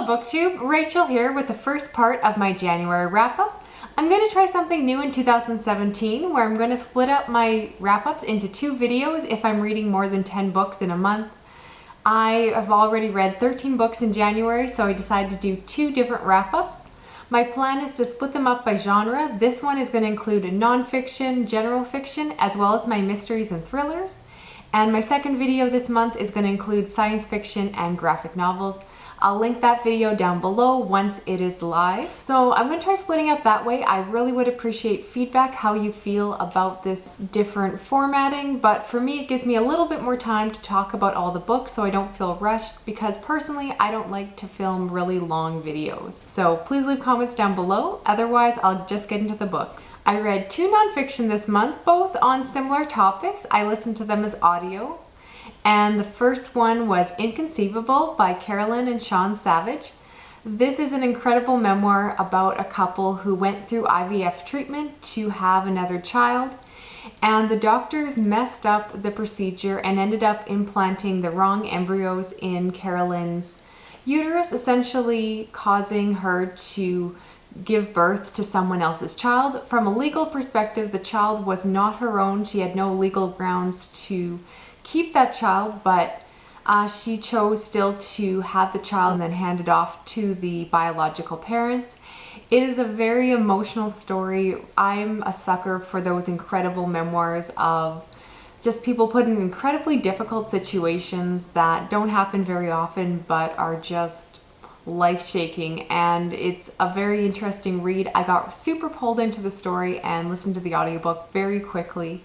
BookTube, Rachel here with the first part of my January wrap-up. I'm going to try something new in 2017 where I'm going to split up my wrap-ups into 2 videos if I'm reading more than 10 books in a month. I have already read 13 books in January, so I decided to do 2 different wrap-ups. My plan is to split them up by genre. This one is going to include nonfiction, general fiction, as well as my mysteries and thrillers. And my second video this month is going to include science fiction and graphic novels. I'll link that video down below once it is live. So I'm going to try splitting up that way. I really would appreciate feedback, how you feel about this different formatting, but for me it gives me a little bit more time to talk about all the books so I don't feel rushed, because personally I don't like to film really long videos. So please leave comments down below, otherwise I'll just get into the books. I read 2 nonfiction this month, both on similar topics. I listened to them as audio. And the first one was Inconceivable by Carolyn and Sean Savage. This is an incredible memoir about a couple who went through IVF treatment to have another child, and the doctors messed up the procedure and ended up implanting the wrong embryos in Carolyn's uterus, essentially causing her to give birth to someone else's child. From a legal perspective, the child was not her own. She had no legal grounds to keep that child, but she chose still to have the child and then hand it off to the biological parents. It is a very emotional story. I'm a sucker for those incredible memoirs of just people put in incredibly difficult situations that don't happen very often but are just life-shaking, and it's a very interesting read. I got super pulled into the story and listened to the audiobook very quickly.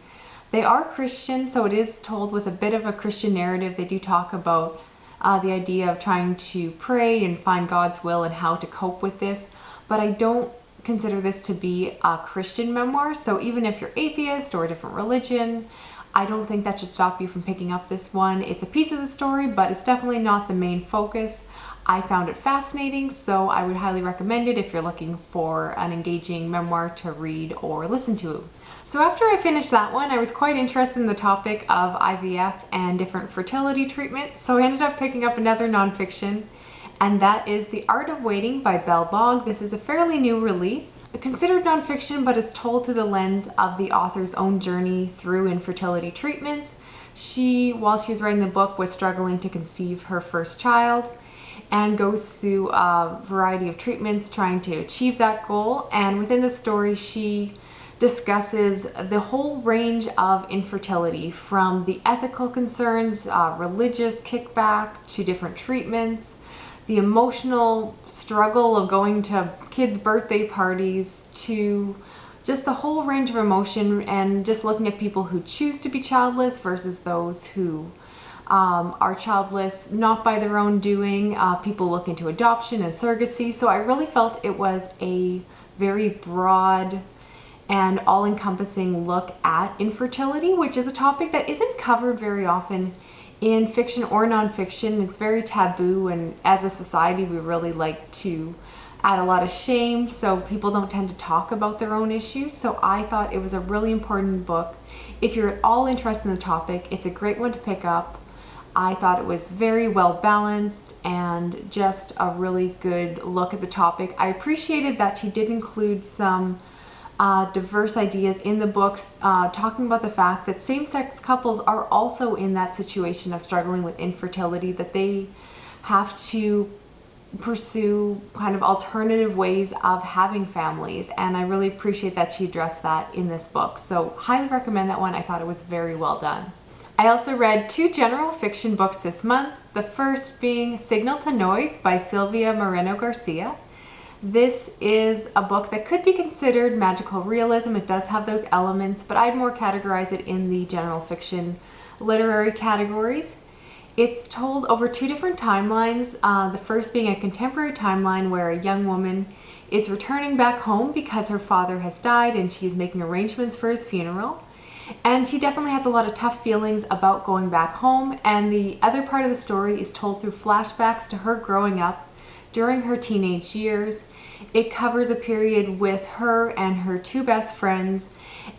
They are Christian, so it is told with a bit of a Christian narrative. They do talk about the idea of trying to pray and find God's will and how to cope with this, but I don't consider this to be a Christian memoir. So even if you're atheist or a different religion, I don't think that should stop you from picking up this one. It's a piece of the story, but it's definitely not the main focus. I found it fascinating, so I would highly recommend it if you're looking for an engaging memoir to read or listen to. So after I finished that one, I was quite interested in the topic of IVF and different fertility treatment, so I ended up picking up another nonfiction, and that is The Art of Waiting by Belle Bogg. This is a fairly new release. Considered nonfiction, but it's told through the lens of the author's own journey through infertility treatments. While she was writing the book, was struggling to conceive her first child, and goes through a variety of treatments trying to achieve that goal. And within the story, she discusses the whole range of infertility, from the ethical concerns, religious kickback, to different treatments, the emotional struggle of going to kids' birthday parties, to just the whole range of emotion, and just looking at people who choose to be childless versus those who are childless not by their own doing, people look into adoption and surrogacy. So I really felt it was a very broad and all-encompassing look at infertility, which is a topic that isn't covered very often in fiction or nonfiction. It's very taboo, and as a society we really like to add a lot of shame, so people don't tend to talk about their own issues. So I thought it was a really important book. If you're at all interested in the topic, it's a great one to pick up. I thought it was very well balanced and just a really good look at the topic. I appreciated that she did include some diverse ideas in the books, talking about the fact that same-sex couples are also in that situation of struggling with infertility, that they have to pursue kind of alternative ways of having families, and I really appreciate that she addressed that in this book. So highly recommend that one. I thought it was very well done. I also read 2 general fiction books this month, the first being Signal to Noise by Silvia Moreno-Garcia. This is a book that could be considered magical realism. It does have those elements, but I'd more categorize it in the general fiction literary categories. It's told over 2 different timelines, the first being a contemporary timeline where a young woman is returning back home because her father has died and she's making arrangements for his funeral. And she definitely has a lot of tough feelings about going back home, and the other part of the story is told through flashbacks to her growing up during her teenage years. It covers a period with her and her 2 best friends,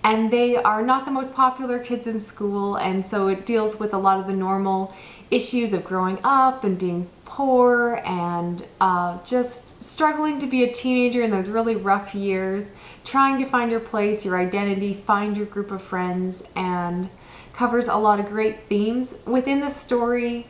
and they are not the most popular kids in school, and so it deals with a lot of the normal issues of growing up and being poor and just struggling to be a teenager in those really rough years, trying to find your place, your identity, find your group of friends, and covers a lot of great themes. Within the story,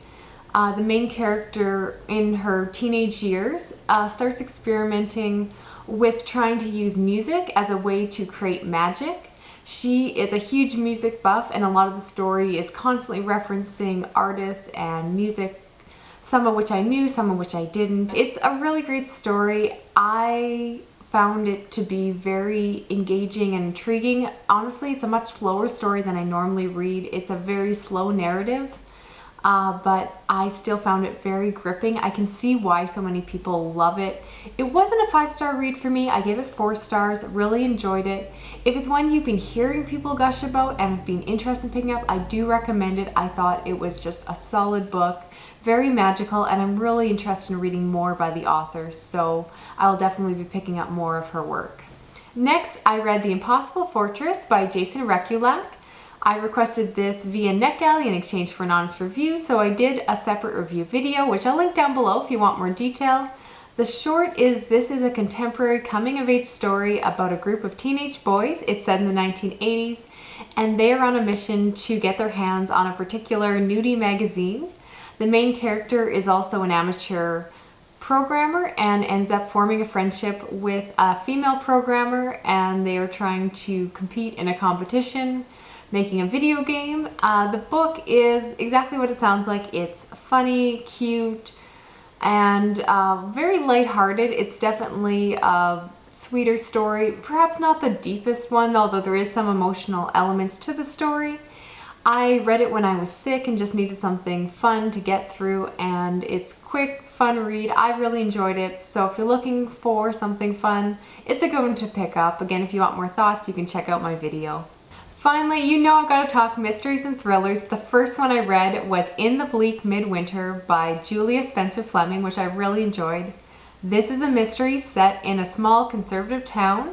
the main character in her teenage years starts experimenting with trying to use music as a way to create magic. She is a huge music buff, and a lot of the story is constantly referencing artists and music, some of which I knew, some of which I didn't. It's a really great story. I found it to be very engaging and intriguing. Honestly, it's a much slower story than I normally read. It's a very slow narrative, but I still found it very gripping. I can see why so many people love it. It wasn't a 5-star read for me. I gave it 4 stars, really enjoyed it. If it's one you've been hearing people gush about and have been interested in picking up, I do recommend it. I thought it was just a solid book, very magical, and I'm really interested in reading more by the author, so I'll definitely be picking up more of her work. Next, I read The Impossible Fortress by Jason Rekulak. I requested this via NetGalley in exchange for an honest review, so I did a separate review video, which I'll link down below if you want more detail. The short is this is a contemporary coming-of-age story about a group of teenage boys. It's set in the 1980s, and they are on a mission to get their hands on a particular nudie magazine. The main character is also an amateur programmer and ends up forming a friendship with a female programmer, and they are trying to compete in a competition, making a video game. The book is exactly what it sounds like. It's funny, cute, and very lighthearted. It's definitely a sweeter story. Perhaps not the deepest one, although there is some emotional elements to the story. I read it when I was sick and just needed something fun to get through, and it's quick, fun read. I really enjoyed it, so if you're looking for something fun, it's a good one to pick up. Again, if you want more thoughts, you can check out my video. Finally, you know I've got to talk mysteries and thrillers. The first one I read was In the Bleak Midwinter by Julia Spencer-Fleming, which I really enjoyed. This is a mystery set in a small conservative town.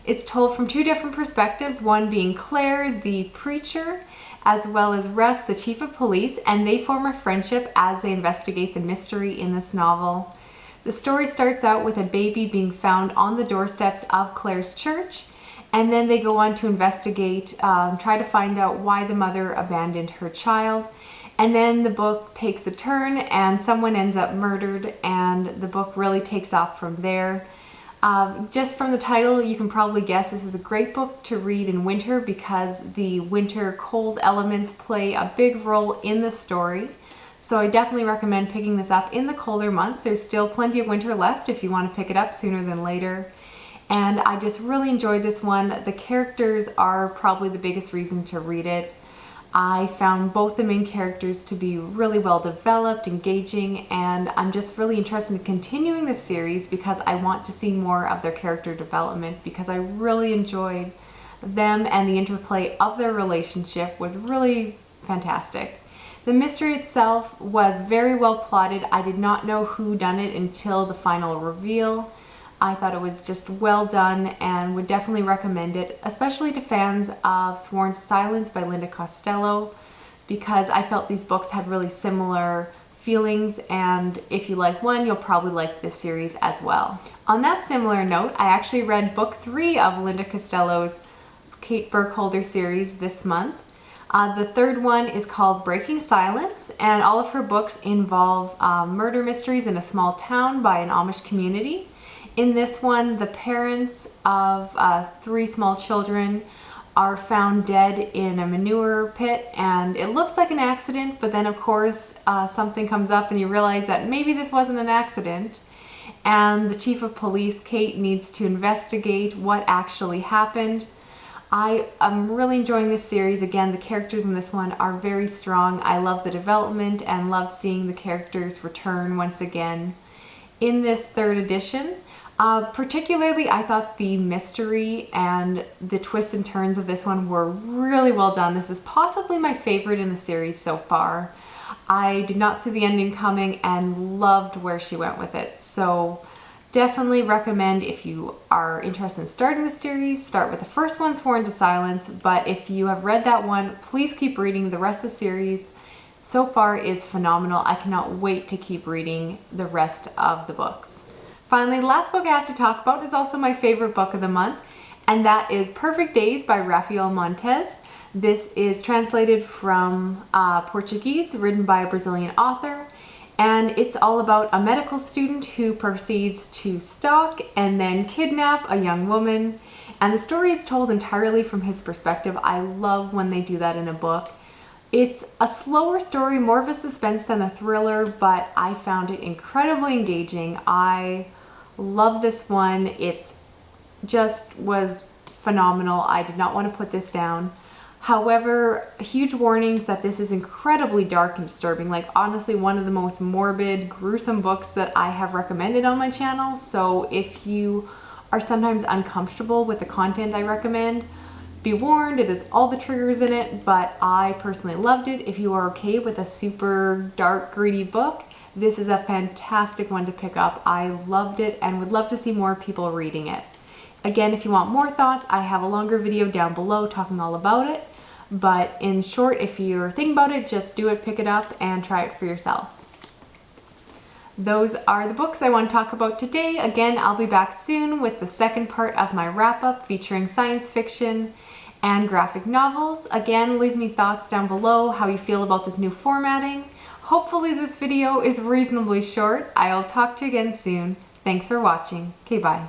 It's told from 2 different perspectives, one being Claire, the preacher, as well as Russ, the chief of police, and they form a friendship as they investigate the mystery in this novel. The story starts out with a baby being found on the doorsteps of Claire's church, and then they go on to investigate, try to find out why the mother abandoned her child. And then the book takes a turn and someone ends up murdered, and the book really takes off from there. Just from the title, you can probably guess this is a great book to read in winter because the winter cold elements play a big role in the story. So I definitely recommend picking this up in the colder months. There's still plenty of winter left if you want to pick it up sooner than later. And I just really enjoyed this one. The characters are probably the biggest reason to read it. I found both the main characters to be really well developed, engaging, and I'm just really interested in continuing the series because I want to see more of their character development because I really enjoyed them, and the interplay of their relationship was really fantastic. The mystery itself was very well plotted. I did not know who done it until the final reveal. I thought it was just well done and would definitely recommend it, especially to fans of Sworn to Silence by Linda Castillo, because I felt these books had really similar feelings, and if you like one, you'll probably like this series as well. On that similar note, I actually read book 3 of Linda Castillo's Kate Burkholder series this month. The third one is called Breaking Silence, and all of her books involve murder mysteries in a small town by an Amish community. In this one, the parents of 3 small children are found dead in a manure pit, and it looks like an accident, but then of course something comes up and you realize that maybe this wasn't an accident, and the chief of police, Kate, needs to investigate what actually happened. I am really enjoying this series. Again, the characters in this one are very strong. I love the development and love seeing the characters return once again in this 3rd edition. Particularly, I thought the mystery and the twists and turns of this one were really well done. This is possibly my favorite in the series so far. I did not see the ending coming and loved where she went with it. So definitely recommend, if you are interested in starting the series, start with the first one, Sworn to Silence. But if you have read that one, please keep reading the rest of the series. so far is phenomenal. I cannot wait to keep reading the rest of the books. Finally, the last book I have to talk about is also my favorite book of the month, and that is Perfect Days by Raphael Montes. This is translated from Portuguese, written by a Brazilian author, and it's all about a medical student who proceeds to stalk and then kidnap a young woman, and the story is told entirely from his perspective. I love when they do that in a book. It's a slower story, more of a suspense than a thriller, but I found it incredibly engaging. I love this one. It's just was phenomenal. I did not want to put this down. However, huge warnings that this is incredibly dark and disturbing. Like, honestly, one of the most morbid, gruesome books that I have recommended on my channel. So if you are sometimes uncomfortable with the content I recommend, be warned, it has all the triggers in it, but I personally loved it. If you are okay with a super dark, gritty book, this is a fantastic one to pick up. I loved it and would love to see more people reading it. Again, if you want more thoughts, I have a longer video down below talking all about it. But in short, if you're thinking about it, just do it, pick it up, and try it for yourself. Those are the books I want to talk about today. Again, I'll be back soon with the second part of my wrap-up featuring science fiction and graphic novels. Again, leave me thoughts down below, how you feel about this new formatting. Hopefully this video is reasonably short. I'll talk to you again soon. Thanks for watching. Okay, bye.